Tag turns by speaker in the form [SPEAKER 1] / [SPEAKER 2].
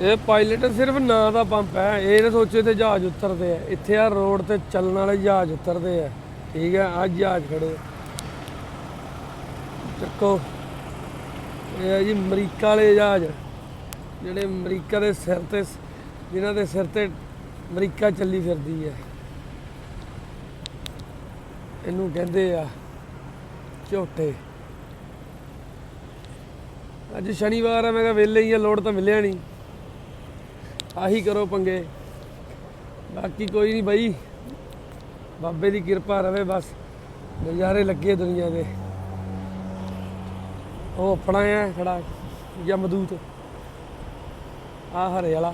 [SPEAKER 1] ਇਹ ਪਾਇਲਟ ਸਿਰਫ ਨਾਂ ਦਾ ਪੰਪ ਹੈ। ਇਹ ਨਾ ਸੋਚੋ ਇੱਥੇ ਜਹਾਜ਼ ਉਤਰਦੇ ਆ। ਇੱਥੇ ਆ ਰੋਡ ਤੇ ਚੱਲਣ ਵਾਲੇ ਜਹਾਜ਼ ਉਤਰਦੇ ਆ। ਠੀਕ ਹੈ, ਅੱਜ ਜਹਾਜ਼ ਖੜੇ ਚੱਕੋ। ਇਹ ਹੈ ਜੀ ਅਮਰੀਕਾ ਵਾਲੇ ਜਹਾਜ਼, ਜਿਹੜੇ ਅਮਰੀਕਾ ਦੇ ਸਿਰ ਤੇ, ਜਿਨ੍ਹਾਂ ਦੇ ਸਿਰ ਤੇ ਅਮਰੀਕਾ ਚੱਲੀ ਫਿਰਦੀ ਹੈ। ਇਹਨੂੰ ਕਹਿੰਦੇ ਆ ਝੋਟੇ। ਅੱਜ ਸ਼ਨੀਵਾਰ ਆ, ਮੈਂ ਕਿਹਾ ਵਿਹਲੇ ਹੀ ਆ, ਲੋਡ ਤਾਂ ਮਿਲਿਆ ਨਹੀਂ। ਆਹੀ ਕਰੋ ਪੰਗੇ, ਬਾਕੀ ਕੋਈ ਨਹੀਂ ਬਾਈ, ਬਾਬੇ ਦੀ ਕਿਰਪਾ ਰਵੇ ਬਸ, ਨਜ਼ਾਰੇ ਲੱਗੇ ਦੁਨੀਆ ਦੇ। ਉਹ ਆਪਣਾ ਆ ਖੜਾ ਜਮਦੂਤ, ਆ ਹਰੇ ਵਾਲਾ।